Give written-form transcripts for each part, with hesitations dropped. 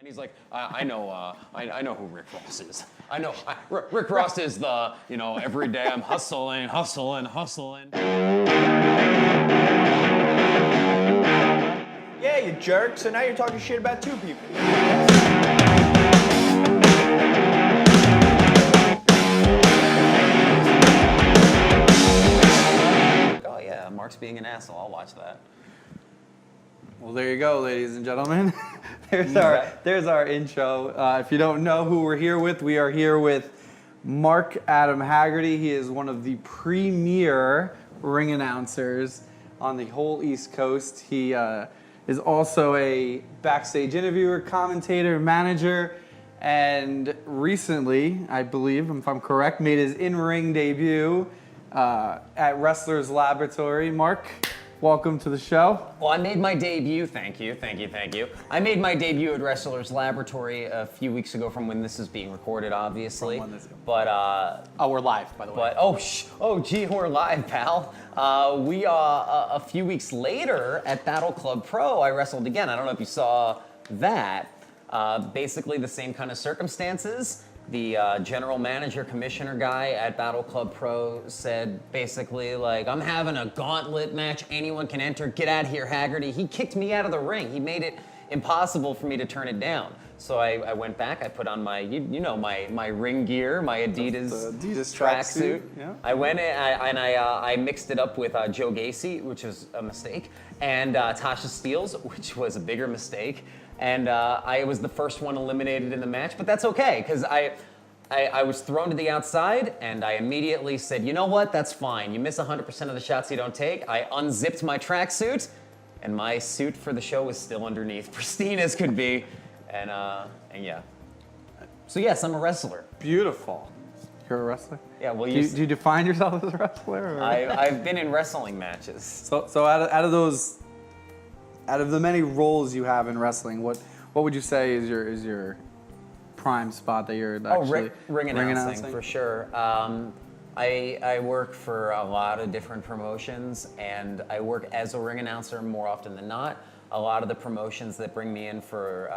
And he's like, I know who Rick Ross is. I know Rick Ross is the, every day I'm hustling. Yeah, you jerk. So now you're talking shit about two people. Oh yeah, Mark's being an asshole. I'll watch that. Well, there you go, ladies and gentlemen. There's our intro. If you don't know who we're here with, we are here with Mark Adam Haggerty. He is one of the premier ring announcers on the whole East Coast. He is also a backstage interviewer, commentator, manager, and recently, I believe, if I'm correct, made his in-ring debut at Wrestler's Laboratory. Mark, welcome to the show. Well, I made my debut, thank you. I made my debut at Wrestler's Laboratory a few weeks ago from when this is being recorded, obviously. But, we're live, by the way. But, gee, we're live, pal. We a few weeks later at Battle Club Pro, I wrestled again. I don't know if you saw that. Basically the same kind of circumstances. The general manager, commissioner guy at Battle Club Pro said basically like, I'm having a gauntlet match. Anyone can enter. Get out of here, Haggerty. He kicked me out of the ring. He made it impossible for me to turn it down. So I went back. I put on my, my ring gear, my Adidas tracksuit. Yeah. I went in and I mixed it up with Joe Gacy, which was a mistake, and Tasha Steelz, which was a bigger mistake. And I was the first one eliminated in the match, but that's okay, because I was thrown to the outside, and I immediately said, you know what, that's fine. You miss 100% of the shots you don't take. I unzipped my tracksuit, and my suit for the show was still underneath, pristine as could be, and yeah. So yes, I'm a wrestler. Beautiful. You're a wrestler? Yeah, well, do you define yourself as a wrestler? Or? I've been in wrestling matches. So out of the many roles you have in wrestling, what would you say is your prime spot that you're actually ring announcing for sure. I work for a lot of different promotions, and I work as a ring announcer more often than not. A lot of the promotions that bring me in for,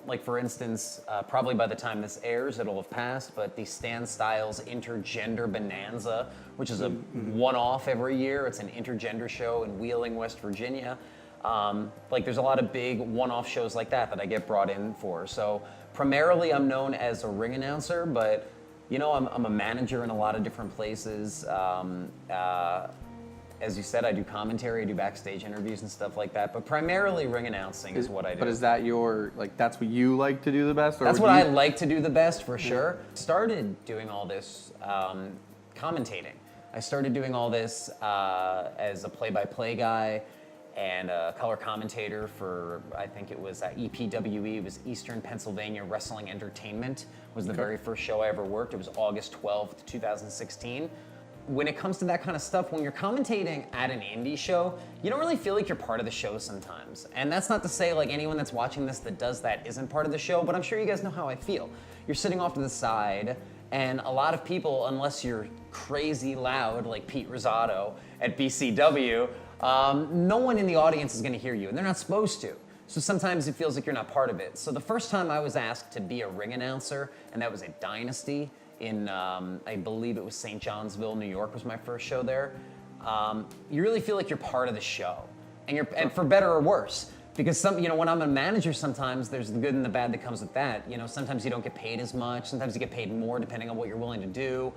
like for instance, probably by the time this airs, it'll have passed, but the Stan Styles Intergender Bonanza, which is a one-off every year. It's an intergender show in Wheeling, West Virginia. There's a lot of big one-off shows like that I get brought in for. So primarily I'm known as a ring announcer, but I'm a manager in a lot of different places. As you said, I do commentary, I do backstage interviews and stuff like that, but primarily ring announcing is what I do. But is that that's what you like to do the best? Or that's what I like to do the best, for sure. Started doing all this commentating. I started doing all this as a play-by-play guy and a color commentator for, I think it was EPWE, it was Eastern Pennsylvania Wrestling Entertainment, was the very first show I ever worked. It was August 12th, 2016. When it comes to that kind of stuff, when you're commentating at an indie show, you don't really feel like you're part of the show sometimes. And that's not to say like anyone that's watching this that does that isn't part of the show, but I'm sure you guys know how I feel. You're sitting off to the side, and a lot of people, unless you're crazy loud like Pete Rosado at BCW, no one in the audience is going to hear you, and they're not supposed to. So sometimes it feels like you're not part of it. So the first time I was asked to be a ring announcer, and that was at Dynasty in, I believe it was St. Johnsville, New York was my first show there. You really feel like you're part of the show, and for better or worse. Because when I'm a manager, sometimes there's the good and the bad that comes with that. Sometimes you don't get paid as much. Sometimes you get paid more, depending on what you're willing to do.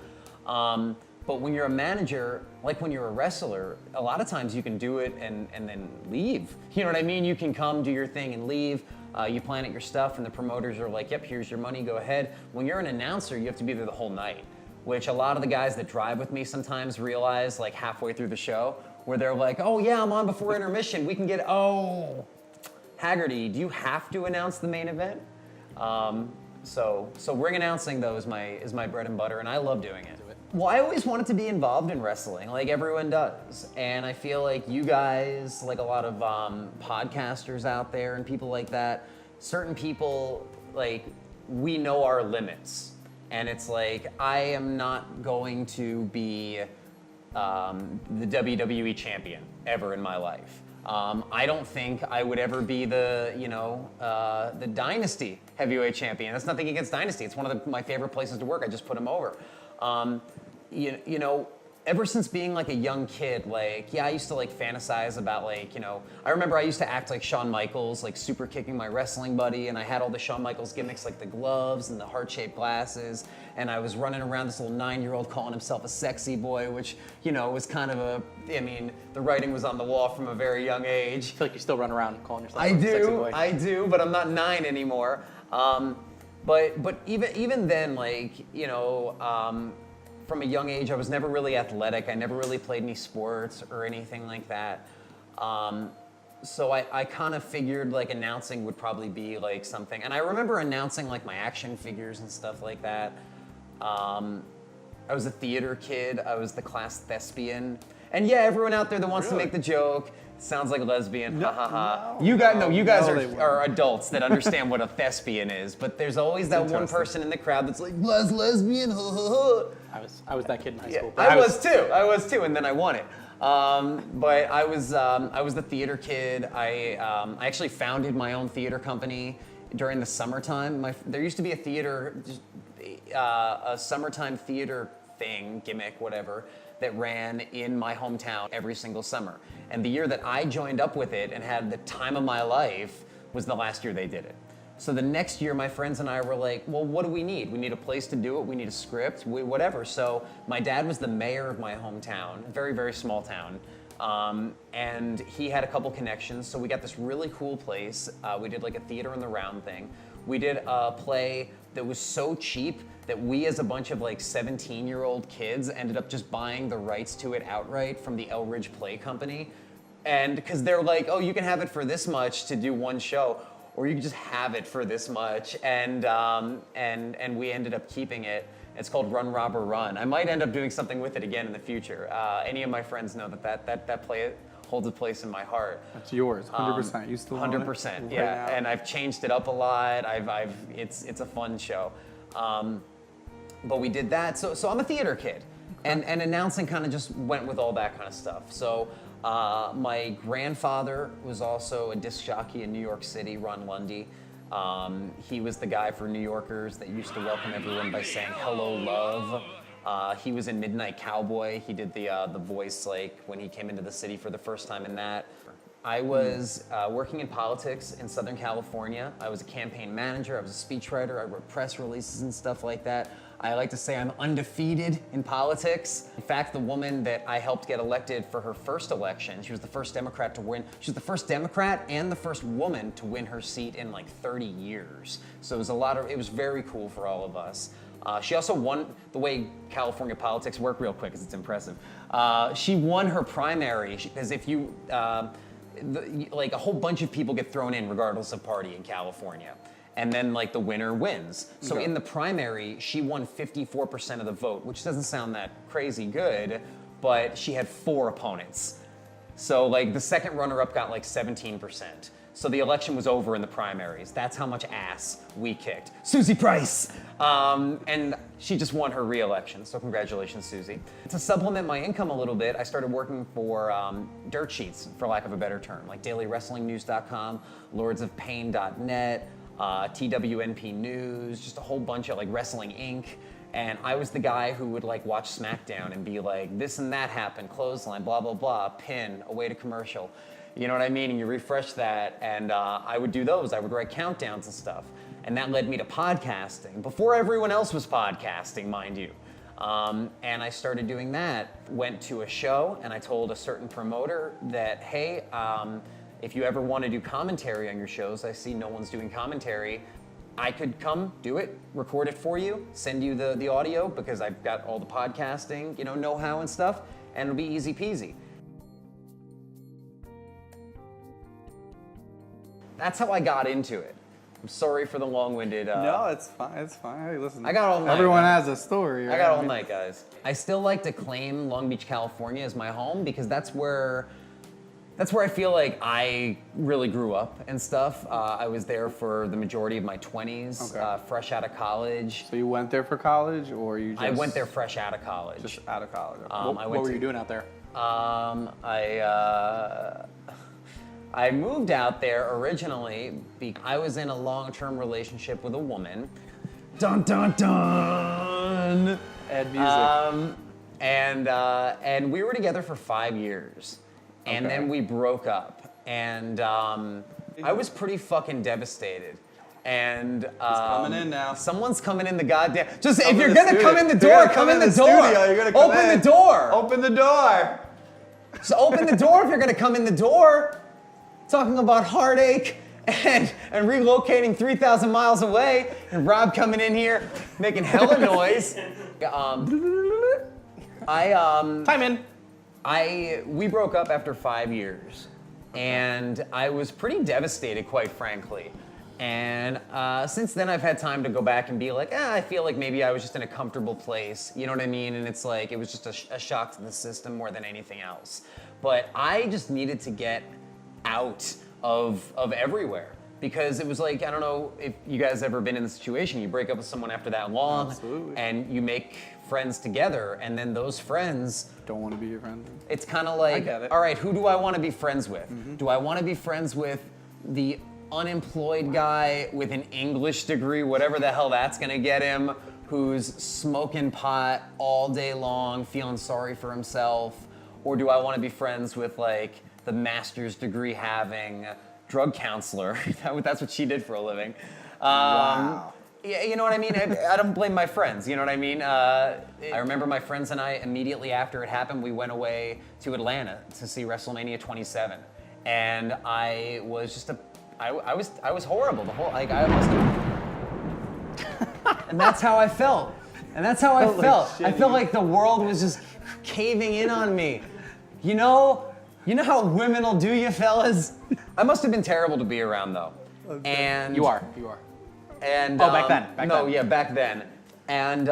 But when you're a manager, like when you're a wrestler, a lot of times you can do it and then leave. You know what I mean? You can come, do your thing, and leave. You plan out your stuff, and the promoters are like, yep, here's your money, go ahead. When you're an announcer, you have to be there the whole night, which a lot of the guys that drive with me sometimes realize like halfway through the show, where they're like, oh yeah, I'm on before intermission. We can get, Haggerty, do you have to announce the main event? So ring announcing though is my bread and butter, and I love doing it. Well, I always wanted to be involved in wrestling, like everyone does. And I feel like you guys, like a lot of podcasters out there and people like that, certain people, like, we know our limits. And it's like, I am not going to be the WWE champion ever in my life. I don't think I would ever be the the Dynasty heavyweight champion. That's nothing against Dynasty. It's one of my favorite places to work. I just put them over. You know, ever since being like a young kid, like, yeah, I used to like fantasize about like, I remember I used to act like Shawn Michaels, like super kicking my wrestling buddy, and I had all the Shawn Michaels gimmicks like the gloves and the heart-shaped glasses, and I was running around this little 9-year-old calling himself a sexy boy, which, was kind of the writing was on the wall from a very young age. I feel like you still run around calling yourself a sexy boy. I do, but I'm not 9 anymore. But even then, like, from a young age, I was never really athletic. I never really played any sports or anything like that. So I kind of figured like announcing would probably be like something. And I remember announcing like my action figures and stuff like that. I was a theater kid. I was the class thespian. And yeah, everyone out there that wants to make the joke, sounds like a lesbian, ha ha ha. You guys are adults that understand what a thespian is, but there's always that one person in the crowd that's like, lesbian, ha ha ha. I was that kid in high school. I was too, and then I won it. But I was the theater kid. I actually founded my own theater company during the summertime. There used to be a theater, a summertime theater thing, gimmick, whatever, that ran in my hometown every single summer. And the year that I joined up with it and had the time of my life was the last year they did it. So the next year, my friends and I were like, well, what do we need? We need a place to do it. We need a script, whatever. So my dad was the mayor of my hometown, very, very small town. And he had a couple connections. So we got this really cool place. We did like a theater in the round thing. We did a play that was so cheap that we as a bunch of like 17-year-old kids ended up just buying the rights to it outright from the Elridge Play Company. And because they're like, oh, you can have it for this much to do one show, or you can just have it for this much. And we ended up keeping it. It's called Run, Robber, Run. I might end up doing something with it again in the future. Any of my friends know that play holds a place in my heart. That's yours, 100%. You still own it? 100%, yeah. And I've changed it up a lot. It's a fun show. But we did that. So I'm a theater kid, and announcing kind of just went with all that kind of stuff. So my grandfather was also a disc jockey in New York City, Ron Lundy. He was the guy for New Yorkers that used to welcome everyone by saying "Hello, love." He was in Midnight Cowboy. He did the voice like when he came into the city for the first time in that. I was working in politics in Southern California. I was a campaign manager. I was a speechwriter. I wrote press releases and stuff like that. I like to say I'm undefeated in politics. In fact, the woman that I helped get elected for her first election, she was the first Democrat to win. She was the first Democrat and the first woman to win her seat in like 30 years. So it was very cool for all of us. She also won, the way California politics work real quick, because it's impressive. She won her primary, because if you, like a whole bunch of people get thrown in regardless of party in California. And then like the winner wins. So in the primary, she won 54% of the vote, which doesn't sound that crazy good, but she had 4 opponents. So like the second runner-up got like 17%. So the election was over in the primaries. That's how much ass we kicked. Susie Price! And she just won her re-election, so congratulations, Susie. To supplement my income a little bit, I started working for dirt sheets, for lack of a better term, like dailywrestlingnews.com, lordsofpain.net, TWNP News, just a whole bunch of like Wrestling Inc. And I was the guy who would like watch SmackDown and be like, this and that happened, clothesline, blah, blah, blah, pin, away to commercial. You know what I mean? And you refresh that, and I would do those. I would write countdowns and stuff. And that led me to podcasting, before everyone else was podcasting, mind you. And I started doing that. Went to a show, and I told a certain promoter that, hey, if you ever want to do commentary on your shows, I see no one's doing commentary, I could come do it, record it for you, send you the audio, because I've got all the podcasting, know-how and stuff, and it'll be easy peasy. That's how I got into it. I'm sorry for the long-winded. No, it's fine. It's fine. Hey, listen. I got all night. Everyone has a story. Right? I got all night, guys. I still like to claim Long Beach, California as my home, because that's where I feel like I really grew up and stuff. I was there for the majority of my 20s, fresh out of college. So you went there for college, or you just... I went there fresh out of college. Just out of college. What were you doing out there? I moved out there originally I was in a long-term relationship with a woman. Dun dun dun. Add music. And we were together for 5 years, and Okay. then we broke up, and I was pretty fucking devastated. And coming in now. Someone's coming in the goddamn. Just Come if in you're the gonna studio. come in the You're door, gonna come in the studio. door. You're gonna come Open in. the door. Open the door. So open the door if you're gonna come in the door. Talking about heartache and relocating 3,000 miles away, and Rob coming in here making hella noise. Time in. We broke up after 5 years, and I was pretty devastated, quite frankly. And since then, I've had time to go back and be like, I feel like maybe I was just in a comfortable place. You know what I mean? And it's like, it was just a shock to the system more than anything else. But I just needed to get out of everywhere. Because it was like, I don't know if you guys ever been in the situation, you break up with someone after that long, Absolutely. and you make friends together, and then those friends, Don't want to be your friend. it's kind of like, get it. all right, who do I want to be friends with? Do I want to be friends with the unemployed guy with an English degree, whatever the hell that's gonna get him, who's smoking pot all day long, feeling sorry for himself? Or do I want to be friends with like the master's degree having drug counselor? That's what she did for a living. Wow. Yeah, you know what I mean? I don't blame my friends, you know what I mean? I remember my friends and I, immediately after it happened, we went away to Atlanta to see WrestleMania 27. And I was just I was horrible. The whole, like, I almost, and that's how I felt. And that's how I felt. I felt like the world was just caving in on me. You know how women will do you, fellas? I must have been terrible to be around, though. And You are. And Oh, back then, back no, then. yeah, back then. And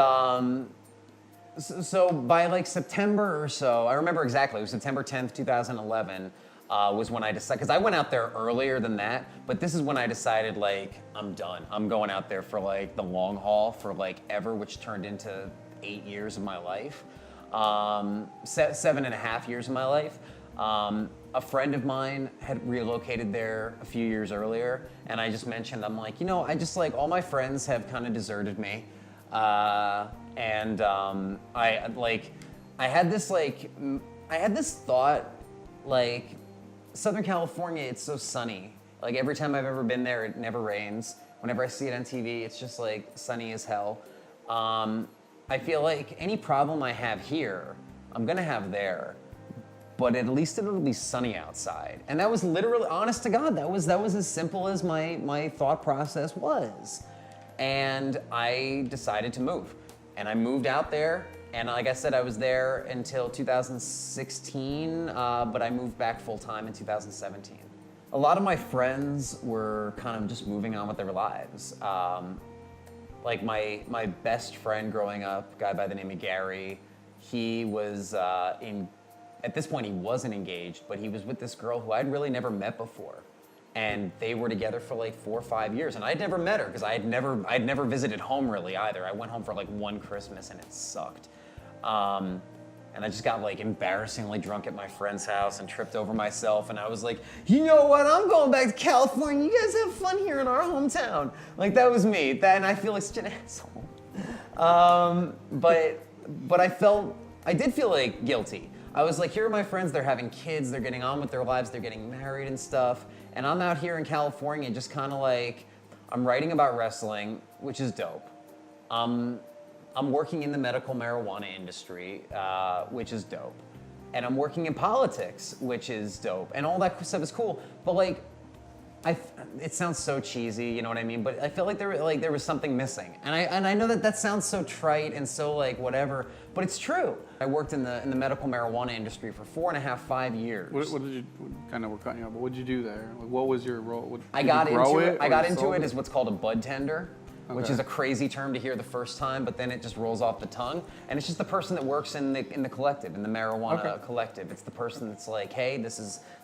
so by like September or so, I remember exactly. It was September 10th, 2011. Was when I decided, because I went out there earlier than that, but this is when I decided, like, I'm done. I'm going out there for like the long haul for like ever, which turned into 8 years of my life, 7.5 years of my life. A friend of mine had relocated there a few years earlier, and I just mentioned, I'm like, I just like, all my friends have kind of deserted me. I had this thought, like, Southern California, it's so sunny. Like every time I've ever been there, it never rains. Whenever I see it on TV, it's just like sunny as hell. I feel like any problem I have here, I'm gonna have there, but at least it'll be sunny outside. And that was literally, honest to God, that was as simple as my thought process was. And I decided to move. And I moved out there, and like I said, I was there until 2016, but I moved back full time in 2017. A lot of my friends were kind of just moving on with their lives. Like my best friend growing up, a guy by the name of Gary, he was at this point he wasn't engaged, but he was with this girl who I'd really never met before. And they were together for like 4 or 5 years, and I'd never met her because I'd never visited home really either. I went home for like one Christmas and it sucked. And I just got like embarrassingly drunk at my friend's house and tripped over myself, and I was like, you know what, I'm going back to California. You guys have fun here in our hometown. Like that was me. And I feel like such an asshole. But I did feel like guilty. I was like, here are my friends, they're having kids, they're getting on with their lives, they're getting married and stuff. And I'm out here in California just kind of like, I'm writing about wrestling, which is dope. I'm working in the medical marijuana industry, which is dope. And I'm working in politics, which is dope. And all that stuff is cool. But like, it sounds so cheesy, you know what I mean? But I felt like there was something missing. And I know that sounds so trite and so like whatever, but it's true. I worked in the medical marijuana industry for 4.5, 5 years. What did you, kind of we're cutting you off, but what did you do there? Like, what was your role? I got into it. I got into it as as what's called a bud tender, which Okay. is a crazy term to hear the first time, but then it just rolls off the tongue. And it's just the person that works in the collective, in the marijuana collective. It's the person that's like, hey,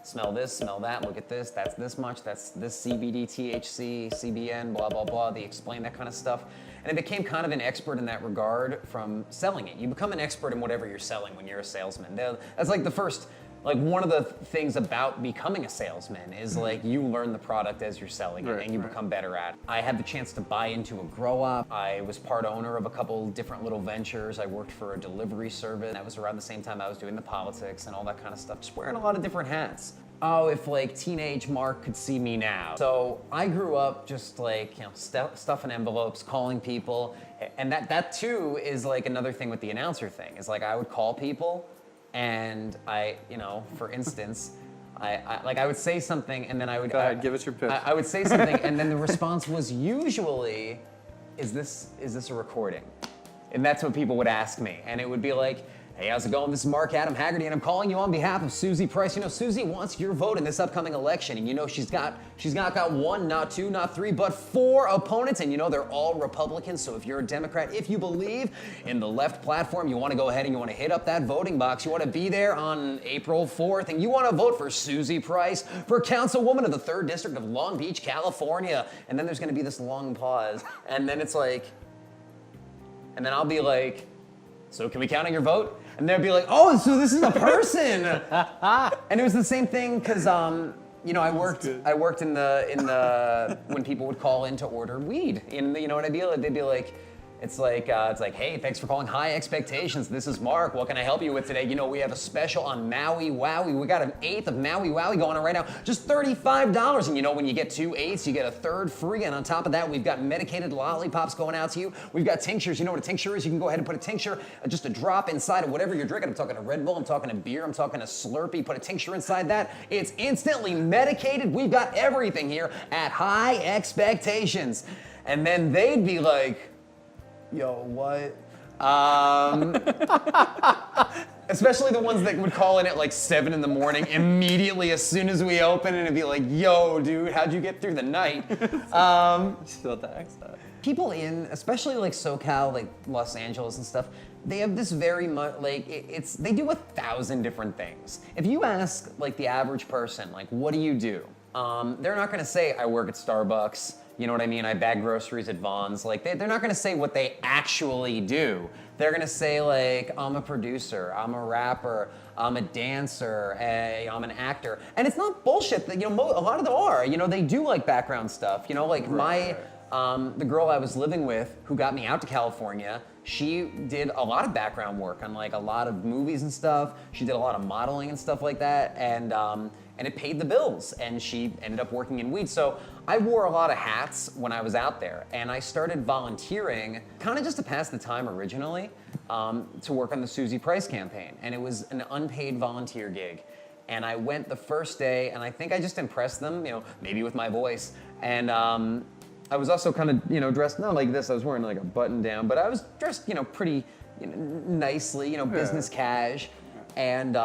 smell this, smell that, look at this, that's this much, that's this CBD, THC, CBN, blah, blah, blah. They explain that kind of stuff. And I became kind of an expert in that regard from selling it. You become an expert in whatever you're selling when you're a salesman. That's like the first like one of the things about becoming a salesman is like you learn the product as you're selling it and you become better at it. I had the chance to buy into a grow up. I was part owner of a couple different little ventures. I worked for a delivery service. That was around the same time I was doing the politics and all that kind of stuff. Just wearing a lot of different hats. Oh, if like teenage Mark could see me now. So I grew up just like, stuffing envelopes, calling people. And that too is like another thing with the announcer thing, is like I would call people and for instance, I would say something and then I would- Go ahead, give us your pitch. I would say something and then the response was usually, is this a recording? And that's what people would ask me. And it would be like, hey, how's it going? This is Mark Adam Haggerty, and I'm calling you on behalf of Susie Price. Susie wants your vote in this upcoming election, and she's got one, not two, not three, but 4 opponents, and they're all Republicans. So if you're a Democrat, if you believe in the left platform, you want to go ahead and you want to hit up that voting box. You want to be there on April 4th, and you want to vote for Susie Price for Councilwoman of the 3rd District of Long Beach, California. And then there's going to be this long pause, and then it's like, and then I'll be like, so can we count on your vote? And they'd be like, oh, so this is a person. And it was the same thing because, I worked in the when people would call in to order weed. And you know what I'd be like? They'd be like, it's like, hey, thanks for calling High Expectations. This is Mark. What can I help you with today? We have a special on Maui Wowie. We got an 1/8 of Maui Wowie going on right now, just $35. And when you get 2 eighths, you get a 1/3 free. And on top of that, we've got medicated lollipops going out to you. We've got tinctures. You know what a tincture is? You can go ahead and put a tincture, just a drop inside of whatever you're drinking. I'm talking a Red Bull. I'm talking a beer. I'm talking a Slurpee. Put a tincture inside that. It's instantly medicated. We've got everything here at High Expectations. And then they'd be like, yo, what? Especially the ones that would call in at like 7 in the morning immediately as soon as we open, and it'd be like, yo, dude, how'd you get through the night? Still at the accent. People especially like SoCal, like Los Angeles and stuff, they have this very much, like, they do 1,000 different things. If you ask like the average person, like, what do you do? They're not gonna say, I work at Starbucks. You know what I mean? I bag groceries at Vons. Like, they're not gonna say what they actually do. They're gonna say like, I'm a producer, I'm a rapper, I'm a dancer, I'm an actor. And it's not bullshit that, a lot of them are. They do like background stuff. The girl I was living with who got me out to California, she did a lot of background work on like a lot of movies and stuff. She did a lot of modeling and stuff like that. And it paid the bills, and she ended up working in weed. So I wore a lot of hats when I was out there, and I started volunteering kind of just to pass the time originally to work on the Susie Price campaign. And it was an unpaid volunteer gig. And I went the first day, and I think I just impressed them, maybe with my voice. And I was also kind of, dressed not like this. I was wearing like a button down, but I was dressed, pretty nicely, business cash. And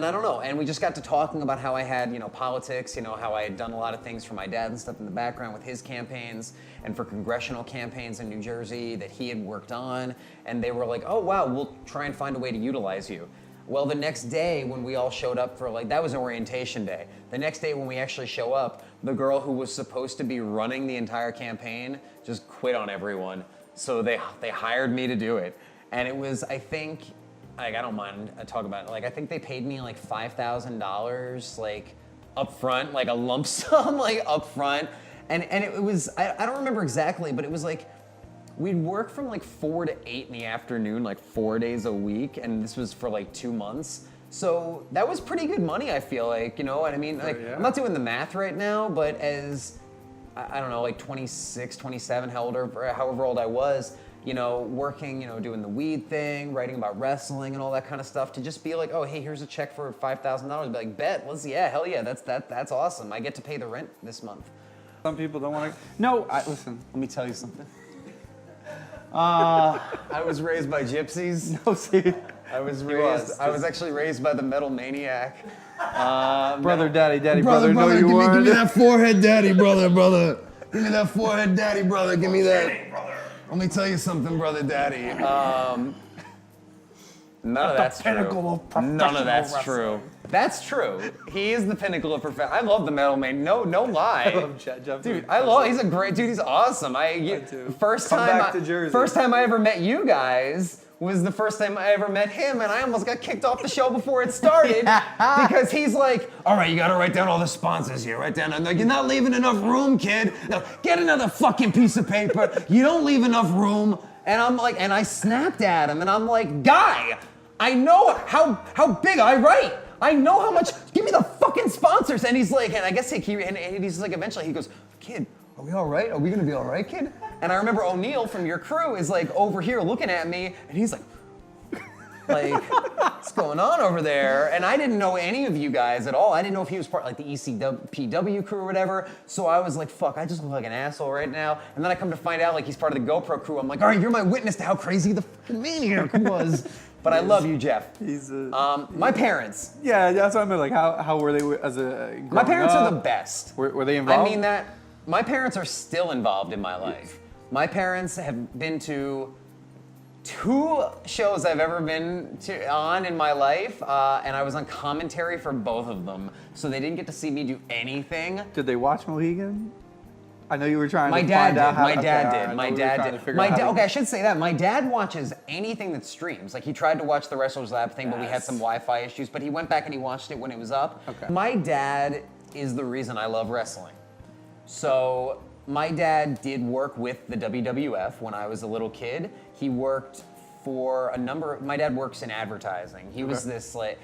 I don't know, and we just got to talking about how I had, politics, how I had done a lot of things for my dad and stuff in the background with his campaigns and for congressional campaigns in New Jersey that he had worked on. And they were like, oh, wow, we'll try and find a way to utilize you. Well, the next day when we all showed up for that was orientation day. The next day when we actually show up, the girl who was supposed to be running the entire campaign just quit on everyone. So they hired me to do it. And it was, I think, I don't mind talking about it. I think they paid me like $5,000 up front, like a lump sum, up front. And it was, I don't remember exactly, but it was we'd work from 4 to 8 in the afternoon, 4 days a week. And this was for 2 months. So that was pretty good money, I feel like, you know what I mean? I'm not doing the math right now, but as, I don't know, 26, 27, however old I was, working, doing the weed thing, writing about wrestling and all that kind of stuff, to just be like, oh, hey, here's a check for $5,000. Be like, bet, hell yeah, that's awesome. I get to pay the rent this month. Some people don't want to. No, listen. Let me tell you something. I was raised by gypsies. No, see. I was actually raised by the Metal Maniac. Brother, daddy, brother, no, you weren't. Give me that forehead, daddy, brother. Give me that forehead, daddy, brother. Give me that. Let me tell you something, brother, daddy. None of that's true. None of that's wrestling. true. That's true. He is the pinnacle of perfection. I love the Metal Man. No lie. I love Jeff. Dude, he's a great dude. He's awesome. too. First Come time back to Jersey. First time I ever met you guys was the first time I ever met him, and I almost got kicked off the show before it started because he's like, all right, you gotta write down all the sponsors here. Write down, you're not leaving enough room, kid. No, get another fucking piece of paper. You don't leave enough room. And I'm like, and I snapped at him, and I'm like, guy, I know how big I write. I know how much, give me the fucking sponsors. And he's like, and I guess and he's like, eventually he goes, kid, are we all right? Are we gonna be all right, kid? And I remember O'Neill from your crew is like over here looking at me, and he's like, what's going on over there? And I didn't know any of you guys at all. I didn't know if he was part like the ECPW crew or whatever. So I was like, fuck, I just look like an asshole right now. And then I come to find out like he's part of the GoPro crew. I'm like, all right, you're my witness to how crazy the fucking maniac was. But I love you, Jeff. My parents. Yeah, that's what I mean. Like, how were they as a My parents up? are the best. Were they involved? I mean that. My parents are still involved in my life. My parents have been to 2 shows I've ever been on in my life, and I was on commentary for both of them, so they didn't get to see me do anything. Did they watch Mohegan? I know you were trying My to dad find out did. how. My dad okay, did. My dad did. Okay, I should say that. My dad watches anything that streams. Like, he tried to watch the Wrestlers Lab thing, but we had some Wi-Fi issues, but he went back and he watched it when it was up. Okay. My dad is the reason I love wrestling. So, my dad did work with the WWF when I was a little kid. He worked for my dad works in advertising. He was this like,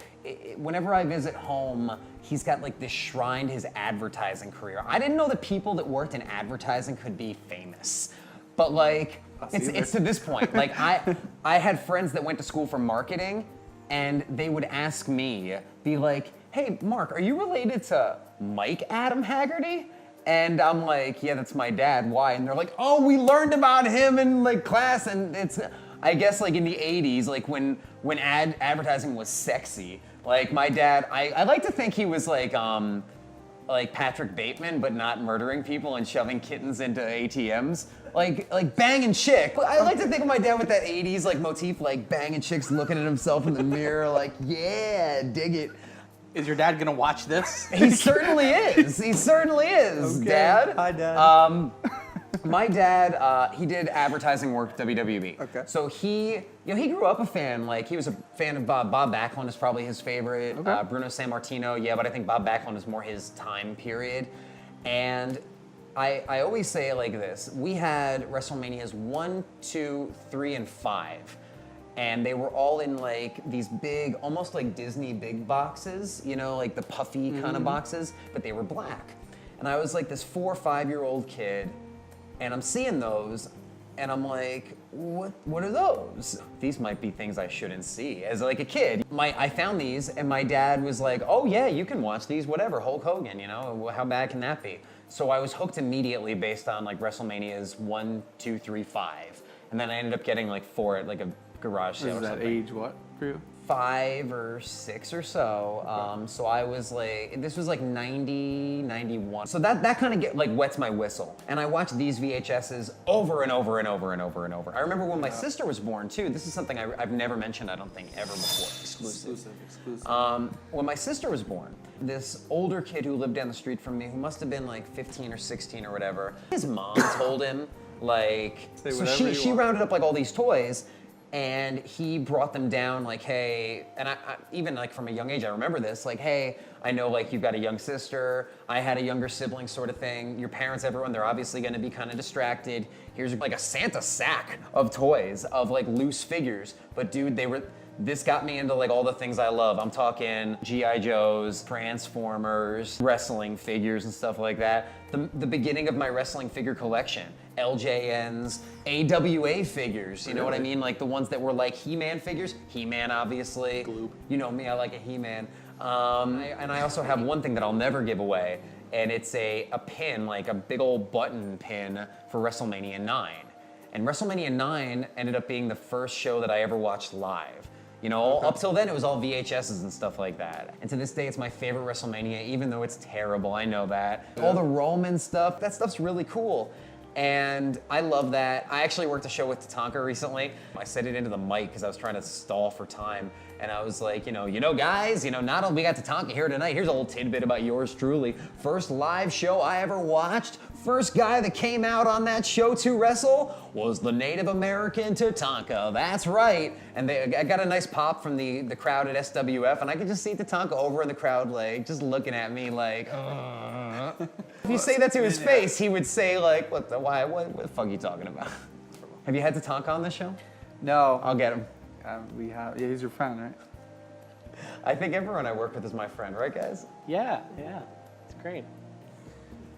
whenever I visit home, he's got like this shrine to his advertising career. I didn't know that people that worked in advertising could be famous, but like, it's to this point. Like I had friends that went to school for marketing, and they would ask me, be like, hey, Mark, are you related to Mike Adam Haggerty? And I'm like, yeah, that's my dad. Why? And they're like, oh, we learned about him in like class, and it's, I guess like in the 80s, like when advertising was sexy. Like my dad, I like to think he was like Patrick Bateman, but not murdering people and shoving kittens into ATMs. Like banging chick. I like to think of my dad with that 80s like motif, like banging chicks, looking at himself in the mirror, like, yeah, dig it. Is your dad gonna watch this? He certainly is. He certainly is, Okay. Dad. Hi, Dad. My dad, he did advertising work at WWE. Okay. So he grew up a fan. Like, he was a fan of Bob. Bob Backlund is probably his favorite. Okay. Bruno Sammartino, yeah, but I think Bob Backlund is more his time period. And I always say it like this. We had WrestleManias 1, 2, 3, and 5. And they were all in like these big, almost like Disney big boxes, you know, like the puffy kind of boxes, but they were black. And I was like this 4 or 5-year-old kid, and I'm seeing those, and I'm like, what are those? These might be things I shouldn't see. As like a kid, I found these, and my dad was like, oh yeah, you can watch these, whatever, Hulk Hogan, you know, how bad can that be? So I was hooked immediately based on like WrestleManias 1, 2, 3, 5. And then I ended up getting like 4 at like a garage sale Is or that something. age what for you? 5 or 6 or so. So I was like, this was like 90, 91. So that kind of wets my whistle. And I watched these VHSs over and over and over and over and over. I remember when my sister was born too. This is something I've never mentioned, I don't think, ever before. Exclusive. When my sister was born, this older kid who lived down the street from me, who must have been like 15 or 16 or whatever, his mom told him, like, Say so whatever you she want. rounded up like all these toys, and he brought them down like, hey, and I even like from a young age, I remember this, like, hey, I know like you've got a young sister, I had a younger sibling sort of thing, your parents, everyone, they're obviously gonna be kind of distracted. Here's like a Santa sack of toys, of like loose figures. But dude, this got me into like all the things I love. I'm talking G.I. Joes, Transformers, wrestling figures and stuff like that. The beginning of my wrestling figure collection. LJNs, AWA figures, you know what I mean? Like the ones that were like He-Man figures. He-Man, obviously. Gloop. You know me, I like a He-Man. And I also have one thing that I'll never give away, and it's a pin, like a big old button pin for WrestleMania 9. And WrestleMania 9 ended up being the first show that I ever watched live. You know, up till then it was all VHSs and stuff like that. And to this day, it's my favorite WrestleMania, even though it's terrible, I know that. All the Roman stuff, that stuff's really cool. And I love that. I actually worked a show with Tatanka recently. I set it into the mic because I was trying to stall for time. And I was like, guys, not only we got to Tonka here tonight, here's a little tidbit about yours truly. First live show I ever watched, first guy that came out on that show to wrestle was the Native American Tatanka. That's right. And I got a nice pop from the crowd at SWF, and I could just see Tatanka over in the crowd, like, just looking at me like, If you say that to his face, he would say, like, what the fuck are you talking about? Have you had Tatanka on this show? No. I'll get him. We have. Yeah, he's your friend, right? I think everyone I work with is my friend, right, guys? Yeah, it's great.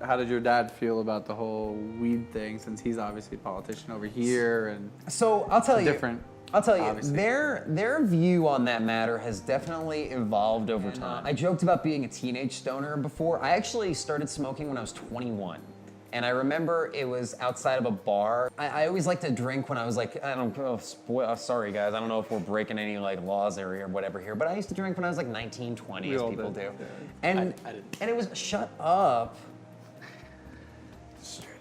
How did your dad feel about the whole weed thing? Since he's obviously a politician over here, and So I'll tell you. different. I'll tell you, obviously. their view on that matter has definitely evolved over time. I joked about being a teenage stoner before. I actually started smoking when I was 21. And I remember it was outside of a bar. I always liked to drink when I was like, sorry guys, I don't know if we're breaking any like laws or whatever here, but I used to drink when I was like 19, 20, We as all people did, do. yeah. And I didn't. and it was, shut up.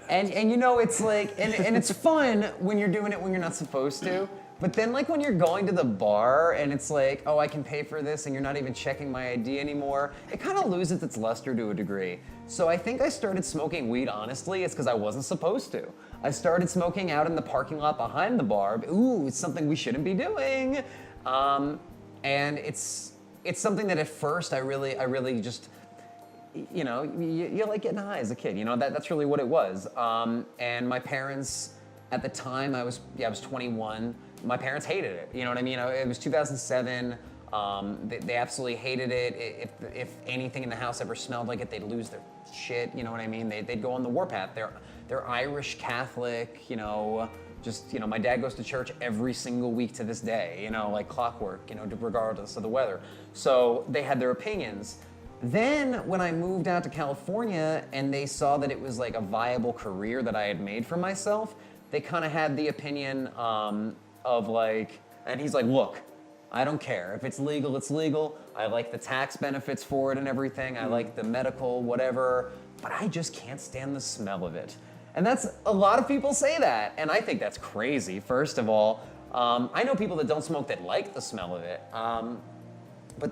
And it's like, and it's fun when you're doing it when you're not supposed to. But then like when you're going to the bar and it's like, oh, I can pay for this and you're not even checking my ID anymore, it kind of loses its luster to a degree. So I think I started smoking weed, honestly, it's because I wasn't supposed to. I started smoking out in the parking lot behind the bar. Ooh, it's something we shouldn't be doing. And it's something that at first I really just, you like getting high as a kid. That's really what it was. And my parents, at the time, I was 21. My parents hated it. You know what I mean? It was 2007. They absolutely hated it. If anything in the house ever smelled like it, they'd lose their shit. You know what I mean? They'd go on the warpath. They're Irish Catholic. My dad goes to church every single week to this day. Like clockwork. Regardless of the weather. So they had their opinions. Then when I moved out to California and they saw that it was like a viable career that I had made for myself, they kind of had the opinion of like, and he's like, look, I don't care. If it's legal, it's legal. I like the tax benefits for it and everything. I like the medical, whatever, but I just can't stand the smell of it. And a lot of people say that, and I think that's crazy, first of all. I know people that don't smoke that like the smell of it. But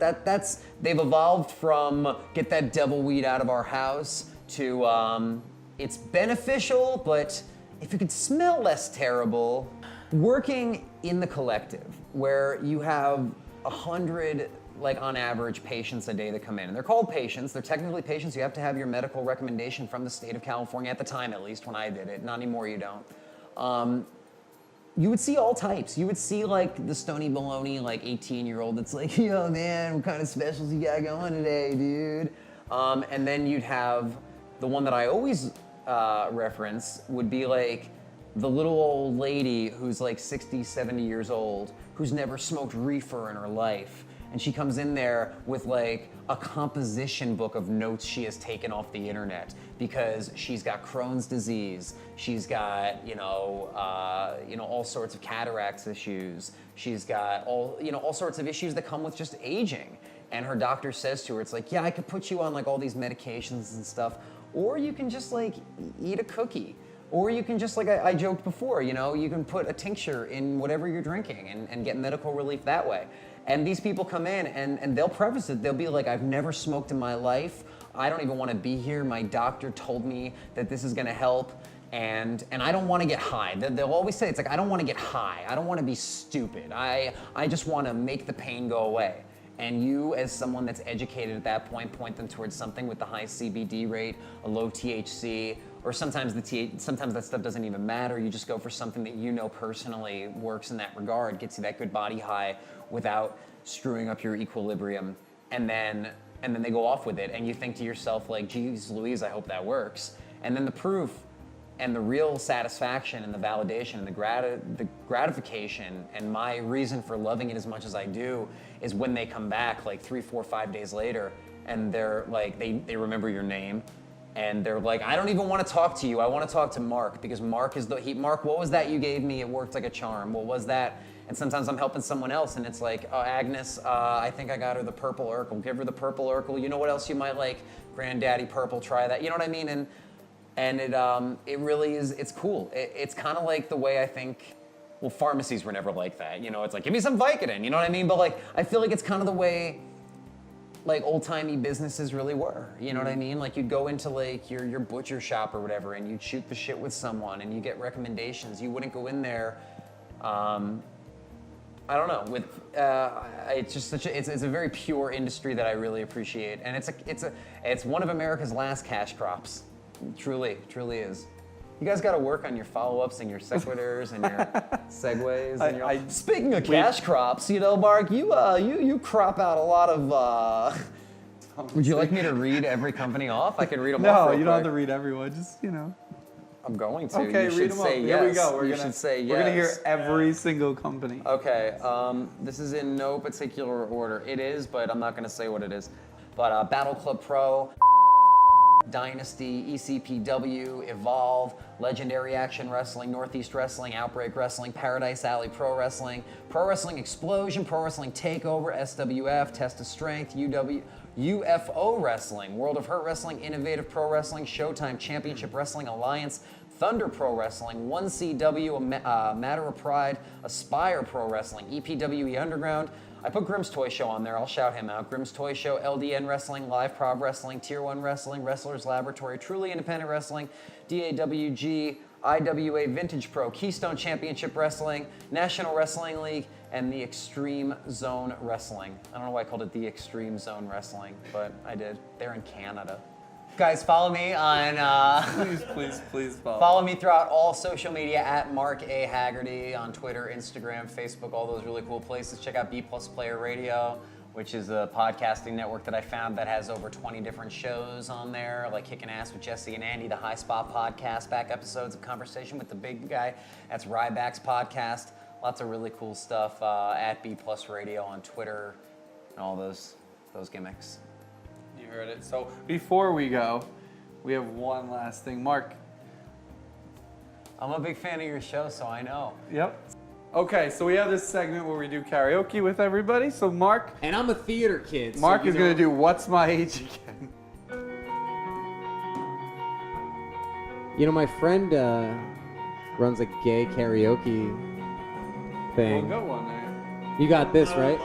they've evolved from get that devil weed out of our house to it's beneficial, but if it could smell less terrible. Working in the collective, where you have 100, like on average, patients a day that come in. And they're called patients, they're technically patients, you have to have your medical recommendation from the state of California, at the time at least when I did it, not anymore you don't. You would see all types. You would see like the Stony Baloney, like 18-year-old that's like, yo man, what kind of specials you got going today, dude? And then you'd have the one that I always reference would be like the little old lady who's like 60, 70 years old, who's never smoked reefer in her life. And she comes in there with like a composition book of notes she has taken off the internet because she's got Crohn's disease, she's got, all sorts of cataracts issues, she's got all sorts of issues that come with just aging. And her doctor says to her, it's like, yeah, I could put you on like all these medications and stuff, or you can just like eat a cookie. Or you can just, like I joked before, you can put a tincture in whatever you're drinking and get medical relief that way. And these people come in and they'll preface it. They'll be like, I've never smoked in my life. I don't even want to be here. My doctor told me that this is going to help. And I don't want to get high. They'll always say, it's like, I don't want to get high. I don't want to be stupid. I just want to make the pain go away. And you, as someone that's educated at that point them towards something with the high CBD rate, a low THC, or sometimes sometimes that stuff doesn't even matter. You just go for something that you know personally works in that regard, gets you that good body high without screwing up your equilibrium, and then they go off with it, and you think to yourself like, geez Louise, I hope that works. And then the proof and the real satisfaction and the validation and the gratification and my reason for loving it as much as I do is when they come back like 3, 4, 5 days later and they're like, they remember your name and they're like, I don't even want to talk to you. I want to talk to Mark because Mark is Mark, what was that you gave me? It worked like a charm. What was that? And sometimes I'm helping someone else and it's like, oh, Agnes, I think I got her the purple Urkel. Give her the purple Urkel. You know what else you might like? Granddaddy Purple, try that. You know what I mean? And it really is, it's cool. It's kind of like the way I think well, pharmacies were never like that. You know, it's like, give me some Vicodin, you know what I mean? But like, I feel like it's kind of the way like old-timey businesses really were. You know what I mean? Like you'd go into like your butcher shop or whatever and you'd shoot the shit with someone and you get recommendations. You wouldn't go in there, I don't know, with, it's just it's a very pure industry that I really appreciate. And it's one of America's last cash crops. Truly is. You guys got to work on your follow-ups and your sequiturs and your segues. And speaking of cash crops, you know, Mark, you crop out a lot of. Would you like me to read every company off? I can read them off. No, real you don't have quick. to read everyone. Just I'm going to. Okay, you read should them say up. yes. Here we go. We're gonna hear every single company. Okay, this is in no particular order. It is, but I'm not going to say what it is. But Battle Club Pro, Dynasty, ECPW, Evolve, Legendary Action Wrestling, Northeast Wrestling, Outbreak Wrestling, Paradise Alley Pro Wrestling Explosion, Pro Wrestling Takeover, SWF, Test of Strength, UFO Wrestling, World of Hurt Wrestling, Innovative Pro Wrestling, Showtime Championship Wrestling Alliance, Thunder Pro Wrestling, 1CW, Matter of Pride, Aspire Pro Wrestling, EPWE Underground. I put Grimm's Toy Show on there. I'll shout him out. Grimm's Toy Show, LDN Wrestling, Live Prov Wrestling, Tier 1 Wrestling, Wrestlers Laboratory, Truly Independent Wrestling, DAWG, IWA Vintage Pro, Keystone Championship Wrestling, National Wrestling League, and the Extreme Zone Wrestling. I don't know why I called it the Extreme Zone Wrestling, but I did. They're in Canada. Guys, follow me on. Please follow. Follow me throughout all social media at Mark A. Haggerty on Twitter, Instagram, Facebook, all those really cool places. Check out B Plus Player Radio, which is a podcasting network that I found that has over 20 different shows on there, like Kicking Ass with Jesse and Andy, the High Spot podcast, back episodes of Conversation with the Big Guy. That's Ryback's podcast. Lots of really cool stuff at B Plus Radio on Twitter and all those gimmicks. You heard it. So before we go, we have one last thing. Mark. I'm a big fan of your show, so I know. Yep. Okay, so we have this segment where we do karaoke with everybody. So Mark. And I'm a theater kid. Mark so is going to do What's My Age Again? You know, my friend runs a gay karaoke thing. We'll go one there. You got this, right?